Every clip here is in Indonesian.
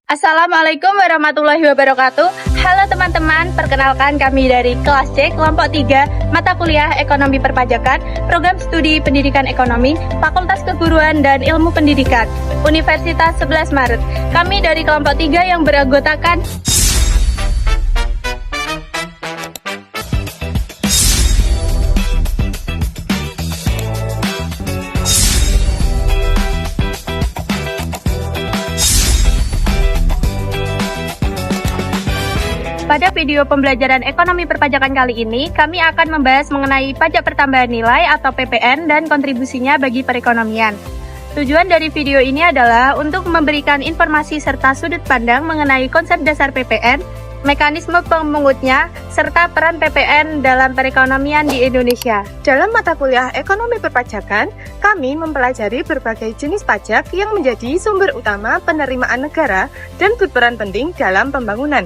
Assalamualaikum warahmatullahi wabarakatuh. Halo teman-teman, perkenalkan kami dari kelas C, kelompok 3, mata kuliah Ekonomi Perpajakan, Program Studi Pendidikan Ekonomi, Fakultas Keguruan dan Ilmu Pendidikan, Universitas 11 Maret. Kami dari kelompok 3 yang beranggotakan Pada video pembelajaran ekonomi perpajakan kali ini, kami akan membahas mengenai pajak pertambahan nilai atau PPN dan kontribusinya bagi perekonomian. Tujuan dari video ini adalah untuk memberikan informasi serta sudut pandang mengenai konsep dasar PPN, mekanisme pemungutnya, serta peran PPN dalam perekonomian di Indonesia. Dalam mata kuliah ekonomi perpajakan, kami mempelajari berbagai jenis pajak yang menjadi sumber utama penerimaan negara dan berperan penting dalam pembangunan.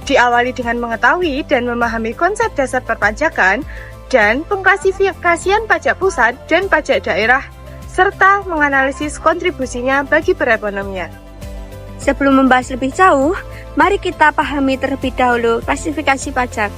Diawali dengan mengetahui dan memahami konsep dasar perpajakan dan pengklasifikasian pajak pusat dan pajak daerah, serta menganalisis kontribusinya bagi perekonomian. Sebelum membahas lebih jauh, mari kita pahami terlebih dahulu klasifikasi pajak.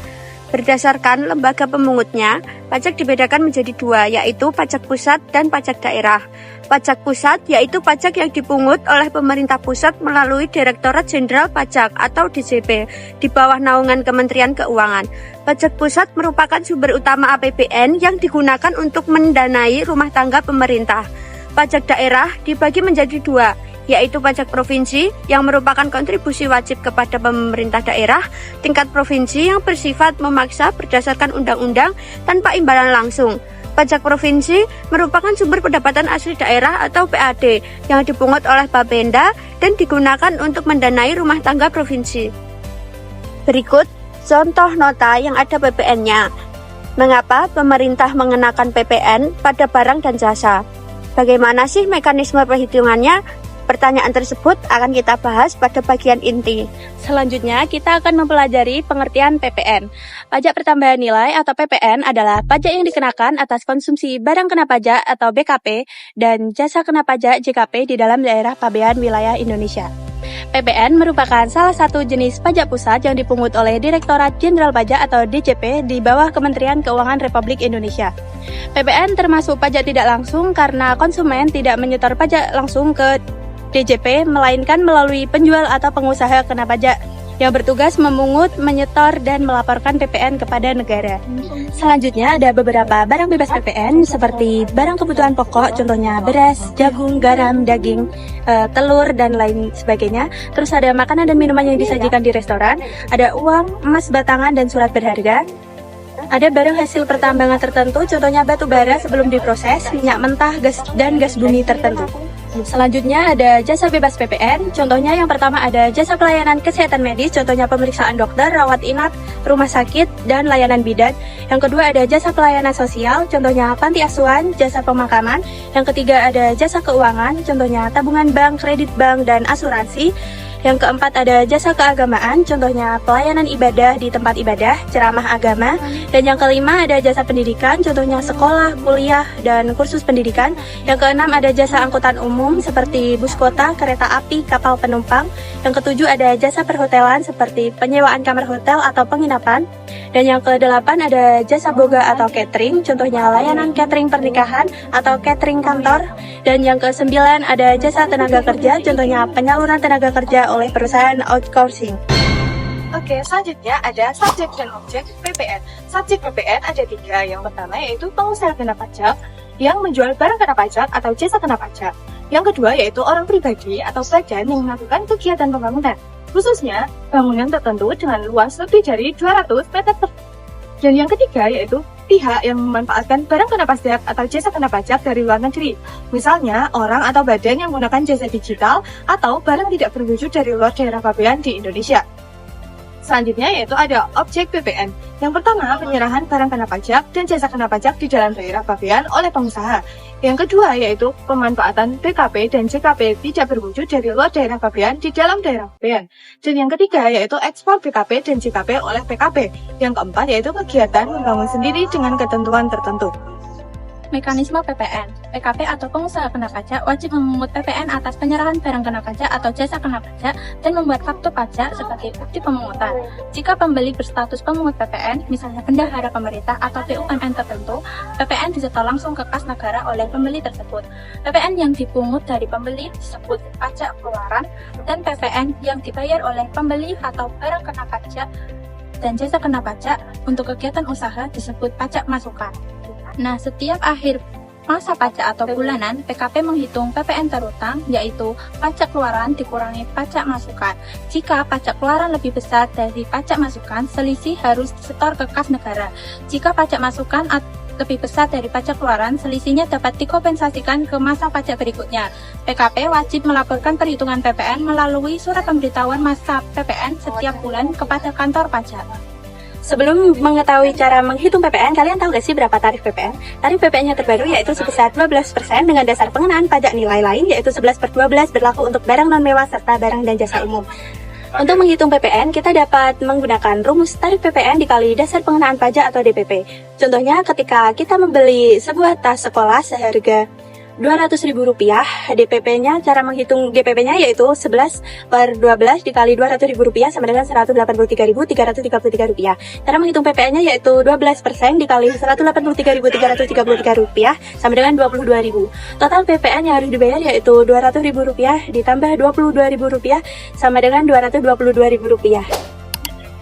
Berdasarkan lembaga pemungutnya, pajak dibedakan menjadi dua, yaitu pajak pusat dan pajak daerah. Pajak pusat yaitu pajak yang dipungut oleh pemerintah pusat melalui Direktorat Jenderal Pajak atau DJP di bawah naungan Kementerian Keuangan. Pajak pusat merupakan sumber utama APBN yang digunakan untuk mendanai rumah tangga pemerintah. Pajak daerah dibagi menjadi dua, yaitu pajak provinsi yang merupakan kontribusi wajib kepada pemerintah daerah tingkat provinsi yang bersifat memaksa berdasarkan undang-undang tanpa imbalan langsung. Pajak provinsi merupakan sumber pendapatan asli daerah atau PAD yang dipungut oleh Bapenda dan digunakan untuk mendanai rumah tangga provinsi. Berikut contoh nota yang ada PPN-nya. Mengapa pemerintah mengenakan PPN pada barang dan jasa? Bagaimana sih mekanisme perhitungannya? Pertanyaan tersebut akan kita bahas pada bagian inti. Selanjutnya, kita akan mempelajari pengertian PPN. Pajak pertambahan nilai atau PPN adalah pajak yang dikenakan atas konsumsi barang kena pajak atau BKP dan jasa kena pajak JKP di dalam daerah pabean wilayah Indonesia. PPN merupakan salah satu jenis pajak pusat yang dipungut oleh Direktorat Jenderal Pajak atau DJP di bawah Kementerian Keuangan Republik Indonesia. PPN termasuk pajak tidak langsung karena konsumen tidak menyetor pajak langsung ke DJP, melainkan melalui penjual atau pengusaha kena pajak yang bertugas memungut, menyetor, dan melaporkan PPN kepada negara. Selanjutnya ada beberapa barang bebas PPN seperti barang kebutuhan pokok, contohnya beras, jagung, garam, daging, telur, dan lain sebagainya. Terus ada makanan dan minuman yang disajikan di restoran, ada uang, emas batangan, dan surat berharga. Ada barang hasil pertambangan tertentu, contohnya batu bara sebelum diproses, minyak mentah, gas, dan gas bumi tertentu. Selanjutnya ada jasa bebas PPN, contohnya yang pertama ada jasa pelayanan kesehatan medis, contohnya pemeriksaan dokter, rawat inap, rumah sakit, dan layanan bidan. Yang kedua ada jasa pelayanan sosial, contohnya panti asuhan, jasa pemakaman. Yang ketiga ada jasa keuangan, contohnya tabungan bank, kredit bank, dan asuransi. Yang keempat ada jasa keagamaan, contohnya pelayanan ibadah di tempat ibadah, ceramah agama. Dan yang kelima ada jasa pendidikan, contohnya sekolah, kuliah, dan kursus pendidikan. Yang keenam ada jasa angkutan umum seperti bus kota, kereta api, kapal penumpang. Yang ketujuh ada jasa perhotelan seperti penyewaan kamar hotel atau penginapan. Dan yang kedelapan ada jasa boga atau catering, contohnya layanan catering pernikahan atau catering kantor. Dan yang kesembilan ada jasa tenaga kerja, contohnya penyaluran tenaga kerja oleh perusahaan outsourcing. Oke, selanjutnya ada subjek dan objek PPN. Subjek PPN ada tiga. Yang pertama yaitu pengusaha kena pajak yang menjual barang kena pajak atau jasa kena pajak. Yang kedua yaitu orang pribadi atau badan yang melakukan kegiatan pembangunan, khususnya bangunan tertentu dengan luas lebih dari 200 meter. Dan yang ketiga yaitu pihak yang memanfaatkan barang kena pajak atau jasa kena pajak dari luar negeri. Misalnya, orang atau badan yang menggunakan jasa digital atau barang tidak berwujud dari luar daerah pabean di Indonesia. Selanjutnya yaitu ada objek PPN. Yang pertama, penyerahan barang kena pajak dan jasa kena pajak di dalam daerah pabean oleh pengusaha. Yang kedua yaitu pemanfaatan BKP dan JKP tidak berwujud dari luar daerah pabean di dalam daerah pabean. Dan yang ketiga yaitu ekspor BKP dan JKP oleh PKP. Yang keempat yaitu kegiatan membangun sendiri dengan ketentuan tertentu. Mekanisme PPN. PKP atau pengusaha kena pajak wajib memungut PPN atas penyerahan barang kena pajak atau jasa kena pajak dan membuat faktur pajak sebagai bukti pemungutan. Jika pembeli berstatus pemungut PPN, misalnya bendahara pemerintah atau BUMN tertentu, PPN disetor langsung ke kas negara oleh pembeli tersebut. PPN yang dipungut dari pembeli disebut pajak keluaran, dan PPN yang dibayar oleh pembeli atau barang kena pajak dan jasa kena pajak untuk kegiatan usaha disebut pajak masukan. Nah, setiap akhir masa pajak atau bulanan, PKP menghitung PPN terutang, yaitu pajak keluaran dikurangi pajak masukan. Jika pajak keluaran lebih besar dari pajak masukan, selisih harus disetor ke kas negara. Jika pajak masukan lebih besar dari pajak keluaran, selisihnya dapat dikompensasikan ke masa pajak berikutnya. PKP wajib melaporkan perhitungan PPN melalui surat pemberitahuan masa PPN setiap bulan kepada kantor pajak. Sebelum mengetahui cara menghitung PPN, kalian tahu gak sih berapa tarif PPN? Tarif PPN yang terbaru yaitu sebesar 12% dengan dasar pengenaan pajak nilai lain yaitu 11/12 berlaku untuk barang non-mewah serta barang dan jasa umum. Untuk menghitung PPN, kita dapat menggunakan rumus tarif PPN dikali dasar pengenaan pajak atau DPP. Contohnya ketika kita membeli sebuah tas sekolah seharga Rp200.000, DPP-nya, cara menghitung DPP-nya yaitu 11/12 dikali Rp200.000 sama dengan Rp183.333. Cara menghitung PPN-nya yaitu 12% dikali Rp183.333 sama dengan Rp22.000. Total PPN yang harus dibayar yaitu Rp200.000 ditambah Rp22.000 sama dengan Rp222.000.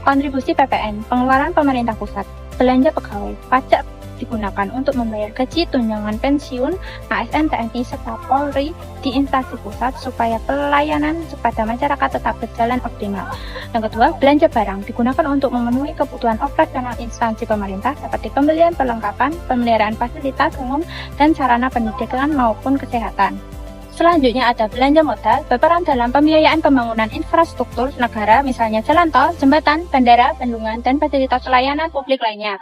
Kontribusi PPN, pengeluaran pemerintah pusat, belanja pegawai, pajak digunakan untuk membayar gaji, tunjangan pensiun, ASN, TNI, serta Polri di instansi pusat supaya pelayanan kepada masyarakat tetap berjalan optimal. Yang kedua, belanja barang digunakan untuk memenuhi kebutuhan operasional instansi pemerintah seperti pembelian perlengkapan, pemeliharaan fasilitas umum, dan sarana pendidikan maupun kesehatan. Selanjutnya ada belanja modal, berperan dalam pembiayaan pembangunan infrastruktur negara, misalnya jalan tol, jembatan, bandara, bendungan, dan fasilitas pelayanan publik lainnya.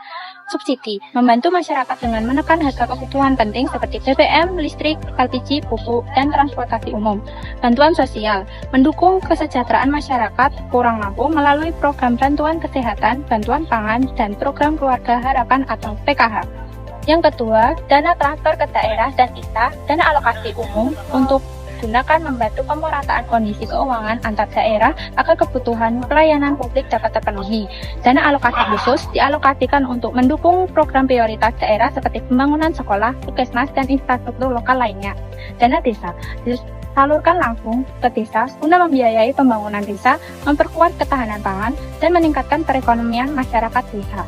Subsidi, membantu masyarakat dengan menekan harga kebutuhan penting seperti BBM, listrik, LPG, pupuk, dan transportasi umum. Bantuan sosial, mendukung kesejahteraan masyarakat kurang mampu melalui program bantuan kesehatan, bantuan pangan, dan program keluarga harapan atau PKH. Yang kedua, dana transfer ke daerah dan ISA, dana alokasi umum untuk digunakan membantu pemerataan kondisi keuangan antar daerah agar kebutuhan pelayanan publik dapat terpenuhi. Dana alokasi khusus dialokasikan untuk mendukung program prioritas daerah seperti pembangunan sekolah, puskesmas, dan infrastruktur lokal lainnya. Dana desa disalurkan langsung ke desa guna membiayai pembangunan desa, memperkuat ketahanan pangan, dan meningkatkan perekonomian masyarakat desa.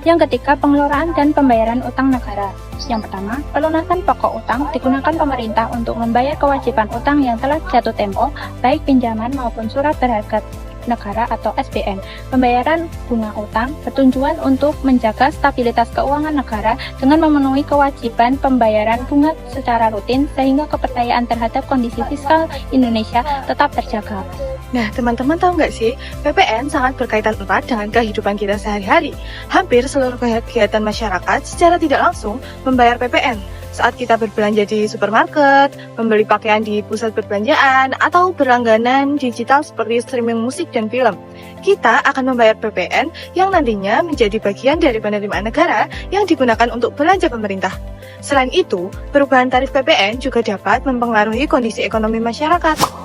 Yang ketiga, pengelolaan dan pembayaran utang negara. Yang pertama, pelunasan pokok utang digunakan pemerintah untuk membayar kewajiban utang yang telah jatuh tempo, baik pinjaman maupun surat berharga negara atau SBN. Pembayaran bunga utang bertujuan untuk menjaga stabilitas keuangan negara dengan memenuhi kewajiban pembayaran bunga secara rutin sehingga kepercayaan terhadap kondisi fiskal Indonesia tetap terjaga. Nah, teman-teman tahu nggak sih, PPN sangat berkaitan erat dengan kehidupan kita sehari-hari. Hampir seluruh kegiatan masyarakat secara tidak langsung membayar PPN. Saat kita berbelanja di supermarket, membeli pakaian di pusat perbelanjaan, atau berlangganan digital seperti streaming musik dan film, kita akan membayar PPN yang nantinya menjadi bagian dari penerimaan negara yang digunakan untuk belanja pemerintah. Selain itu, perubahan tarif PPN juga dapat mempengaruhi kondisi ekonomi masyarakat.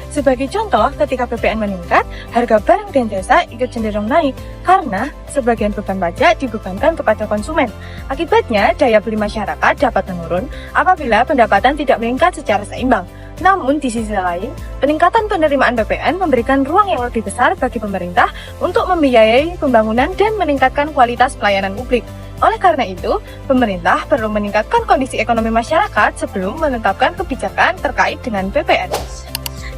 Sebagai contoh, ketika PPN meningkat, harga barang dan jasa ikut cenderung naik karena sebagian beban pajak dibebankan kepada konsumen. Akibatnya, daya beli masyarakat dapat menurun apabila pendapatan tidak meningkat secara seimbang. Namun, di sisi lain, peningkatan penerimaan PPN memberikan ruang yang lebih besar bagi pemerintah untuk membiayai pembangunan dan meningkatkan kualitas pelayanan publik. Oleh karena itu, pemerintah perlu meningkatkan kondisi ekonomi masyarakat sebelum menetapkan kebijakan terkait dengan PPN.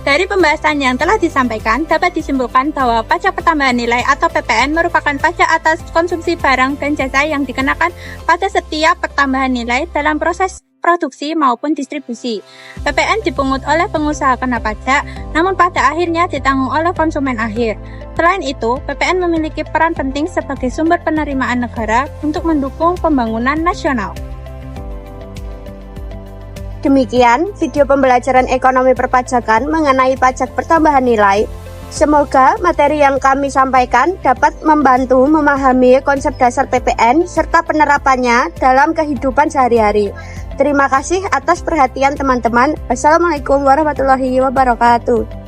Dari pembahasan yang telah disampaikan, dapat disimpulkan bahwa pajak pertambahan nilai atau PPN merupakan pajak atas konsumsi barang dan jasa yang dikenakan pada setiap pertambahan nilai dalam proses produksi maupun distribusi. PPN dipungut oleh pengusaha kena pajak, namun pada akhirnya ditanggung oleh konsumen akhir. Selain itu, PPN memiliki peran penting sebagai sumber penerimaan negara untuk mendukung pembangunan nasional. Demikian video pembelajaran ekonomi perpajakan mengenai pajak pertambahan nilai. Semoga materi yang kami sampaikan dapat membantu memahami konsep dasar PPN serta penerapannya dalam kehidupan sehari-hari. Terima kasih atas perhatian teman-teman. Wassalamualaikum warahmatullahi wabarakatuh.